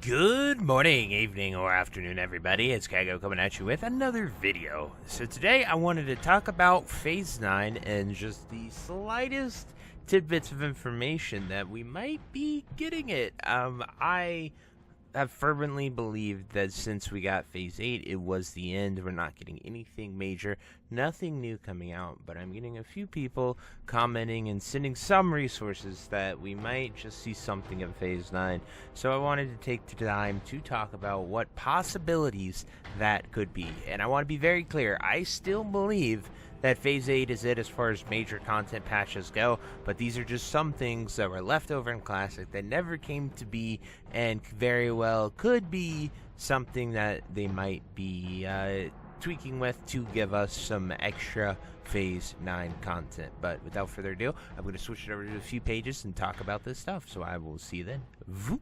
Good morning, evening, or afternoon, everybody. It's Kaghoe coming at you with another video. So today I wanted to talk about Phase 9 and just the slightest tidbits of information that we might be getting it. I have fervently believed that since we got Phase 8, it was the end. We're not getting anything major, nothing new coming out, but I'm getting a few people commenting and sending some resources that we might just see something in Phase 9. So I wanted to take the time to talk about what possibilities that could be. And I want to be very clear, I still believe that Phase 8 is it as far as major content patches go, but these are just some things that were left over in Classic that never came to be and very well could be something that they might be tweaking with to give us some extra Phase 9 content. But without further ado, I'm going to switch it over to a few pages and talk about this stuff, so I will see you then. Voop.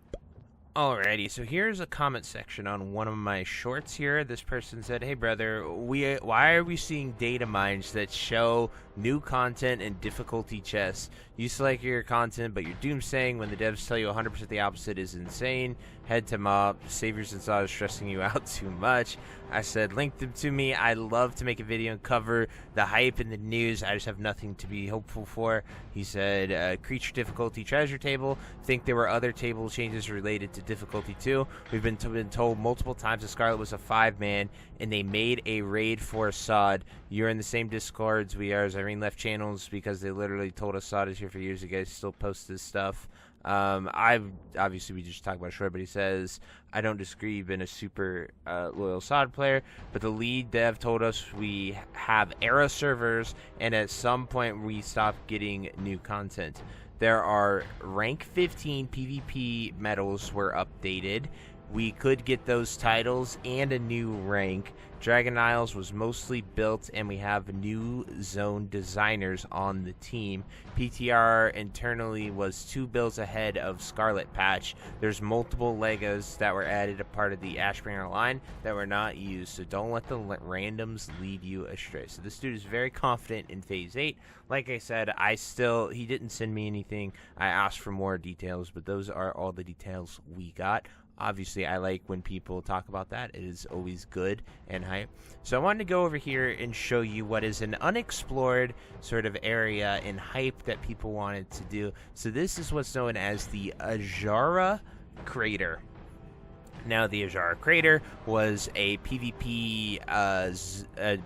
Alrighty, so here's a comment section on one of my shorts here. This person said, "Hey brother, why are we seeing data mines that show new content and difficulty chests? You select your content, but you're doomsaying when the devs tell you 100% the opposite is insane. Head to mob, saviors and saw is stressing you out too much." I said, link them to me. I love to make a video and cover the hype in the news. I just have nothing to be hopeful for. He said, creature difficulty treasure table. Think there were other table changes related to difficulty too. We've been told multiple times that Scarlet was a 5-man and they made a raid for Assad. You're in the same discords we are. As Irene left channels because they literally told us Assad is here for years. You guys still post this stuff. Obviously we just talked about it short, but he says, "I don't disagree, you've been a super loyal Assad player, but the lead dev told us we have era servers and at some point we stopped getting new content. There are rank 15 PvP medals were updated. We could get those titles and a new rank. Dragon Isles was mostly built and we have new zone designers on the team. PTR internally was 2 builds ahead of Scarlet patch. There's multiple Legos that were added a part of the Ashbringer line that were not used, so don't let the randoms lead you astray." So this dude is very confident in Phase 8. Like I said, he didn't send me anything. I asked for more details, but those are all the details we got. Obviously, I like when people talk about that. It is always good and hype. So I wanted to go over here and show you what is an unexplored sort of area and hype that people wanted to do. So this is what's known as the Azshara Crater. Now, the Azshara Crater was a PvP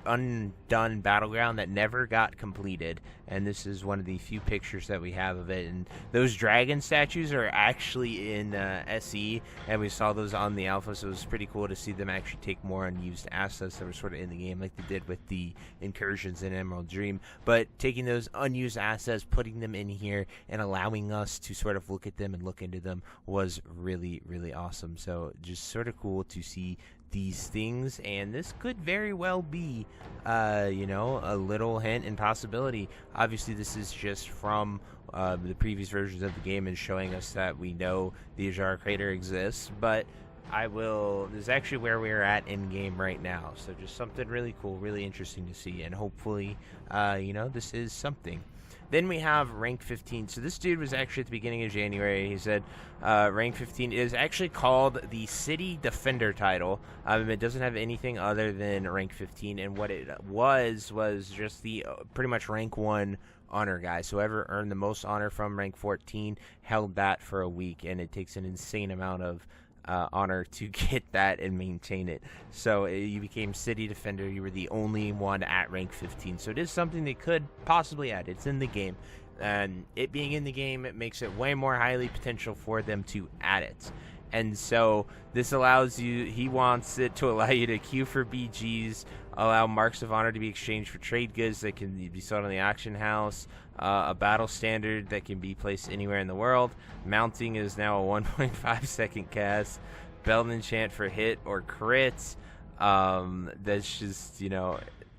undone battleground that never got completed, and this is one of the few pictures that we have of it. And those dragon statues are actually in SE, and we saw those on the alpha, so it was pretty cool to see them actually take more unused assets that were sort of in the game, like they did with the incursions in Emerald Dream. But taking those unused assets, putting them in here, and allowing us to sort of look at them and look into them was really, really awesome. So just sort of cool to see these things, and this could very well be a little hint and possibility. Obviously this is just from the previous versions of the game and showing us that we know the Azshara Crater exists, but this is actually where we're at in game right now, so just something really cool, really interesting to see, and hopefully this is something. Then we have rank 15. So this dude was actually at the beginning of January. He said rank 15 is actually called the City Defender title. It doesn't have anything other than rank 15. And what it was just the pretty much rank 1 honor guy. So whoever earned the most honor from rank 14 held that for a week. And it takes an insane amount of honor to get that and maintain it. So you became City Defender. You were the only one at rank 15. So it is something they could possibly add. It's in the game, and it being in the game, it makes it way more highly potential for them to add it. And so this allows you, he wants it to allow you to queue for BGs, allow marks of honor to be exchanged for trade goods that can be sold on the auction house, a battle standard that can be placed anywhere in the world. Mounting is now a 1.5 second cast. Belt enchant for hit or crits. That's just,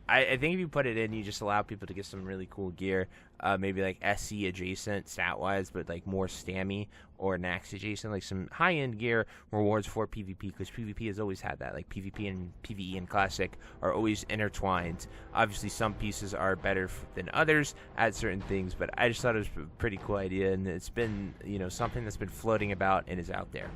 I think if you put it in, you just allow people to get some really cool gear. Maybe like SC adjacent stat-wise, but like more stammy or Nax adjacent, like some high-end gear rewards for PvP, because PvP has always had that. Like PvP and PvE and Classic are always intertwined. Obviously, some pieces are better than others at certain things, but I just thought it was a pretty cool idea, and it's been, something that's been floating about and is out there.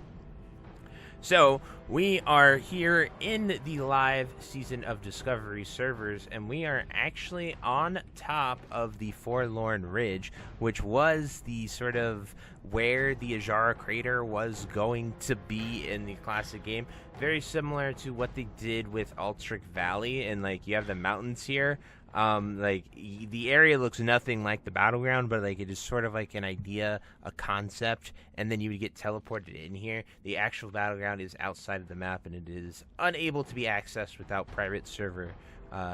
So we are here in the live Season of Discovery servers, and we are actually on top of the Forelorn Ridge, which was the sort of where the Azshara Crater was going to be in the classic game. Very similar to what they did with Altrincham Valley, and like you have the mountains here. The area looks nothing like the battleground, but like it is sort of like an idea, a concept, and then you would get teleported in here. The actual battleground is outside of the map, and it is unable to be accessed without private server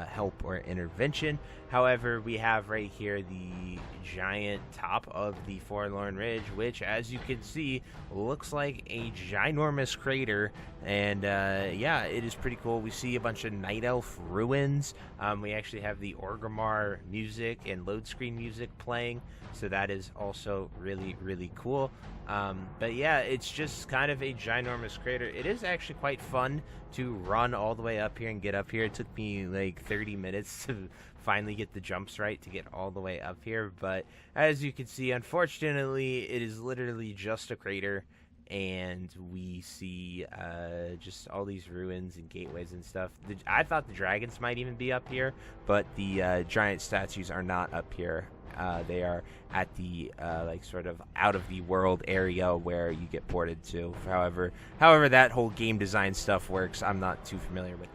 help or intervention. However, we have right here the giant top of the Forelorn Ridge, which, as you can see, looks like a ginormous crater. And yeah, it is pretty cool. We see a bunch of Night Elf ruins. We actually have the Orgrimmar music and load screen music playing, so that is also really, really cool. But yeah, it's just kind of a ginormous crater. It is actually quite fun to run all the way up here and get up here. It took me like 30 minutes to finally get the jumps right to get all the way up here. But as you can see, unfortunately, it is literally just a crater. And we see just all these ruins and gateways and stuff. I thought the dragons might even be up here, but the giant statues are not up here. They are at the like sort of out of the world area where you get ported to. However that whole game design stuff works, I'm not too familiar with.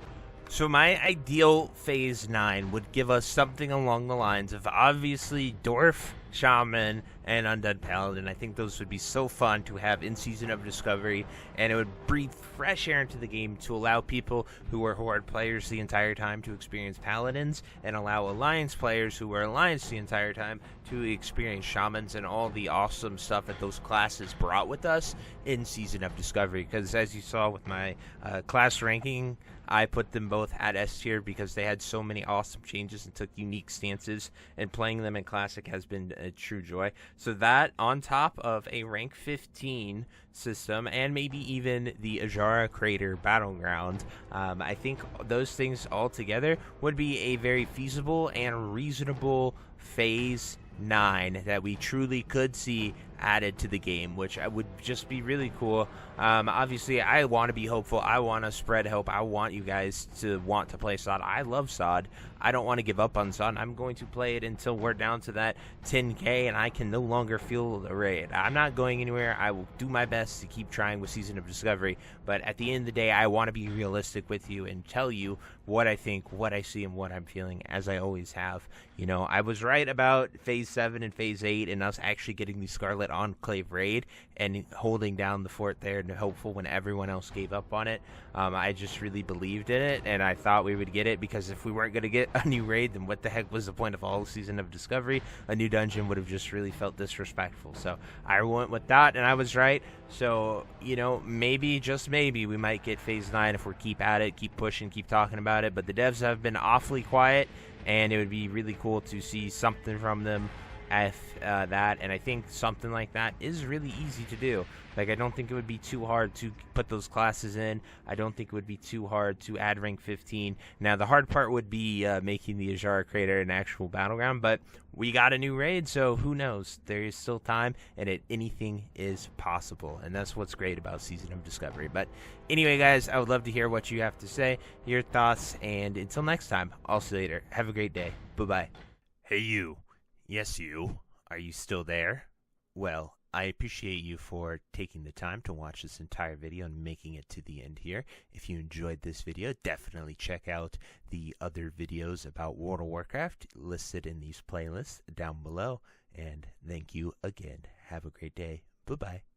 So my ideal Phase 9 would give us something along the lines of obviously Dwarf, Shaman, and Undead Paladin. I think those would be so fun to have in Season of Discovery, and it would breathe fresh air into the game to allow people who are Horde players the entire time to experience Paladins, and allow Alliance players who are Alliance the entire time to experience Shamans and all the awesome stuff that those classes brought with us in Season of Discovery. Because as you saw with my class ranking, I put them both at S tier because they had so many awesome changes and took unique stances, and playing them in Classic has been a true joy. So that, on top of a rank 15 system, and maybe even the Azshara Crater Battleground, I think those things all together would be a very feasible and reasonable Phase 9 that we truly could see added to the game, which would just be really cool. Obviously, I want to be hopeful. I want to spread hope. I want you guys to want to play SOD. I love SOD. I don't want to give up on SOD. I'm going to play it until we're down to that 10K and I can no longer feel the raid. I'm not going anywhere. I will do my best to keep trying with Season of Discovery, but at the end of the day, I want to be realistic with you and tell you what I think, what I see, and what I'm feeling, as I always have. You know, I was right about Phase 7 and Phase 8 and us actually getting the Scarlet Enclave raid and holding down the fort there, and hopeful when everyone else gave up on it. I just really believed in it, and I thought we would get it, because if we weren't going to get a new raid, then what the heck was the point of all Season of Discovery? A new dungeon would have just really felt disrespectful. So I went with that, and I was right. So, you know, maybe, just maybe, we might get Phase 9 if we keep at it, keep pushing, keep talking about it. But the devs have been awfully quiet, and it would be really cool to see something from them that, and I think something like that is really easy to do. Like, I don't think it would be too hard to put those classes in. I don't think it would be too hard to add rank 15. Now, the hard part would be making the Azshara Crater an actual battleground, but we got a new raid, so who knows? There is still time, and anything is possible, and that's what's great about Season of Discovery. But anyway, guys, I would love to hear what you have to say, your thoughts, and until next time, I'll see you later. Have a great day. Bye-bye. Hey, you. Yes, you. Are you still there? Well, I appreciate you for taking the time to watch this entire video and making it to the end here. If you enjoyed this video, definitely check out the other videos about World of Warcraft listed in these playlists down below. And thank you again. Have a great day. Bye-bye.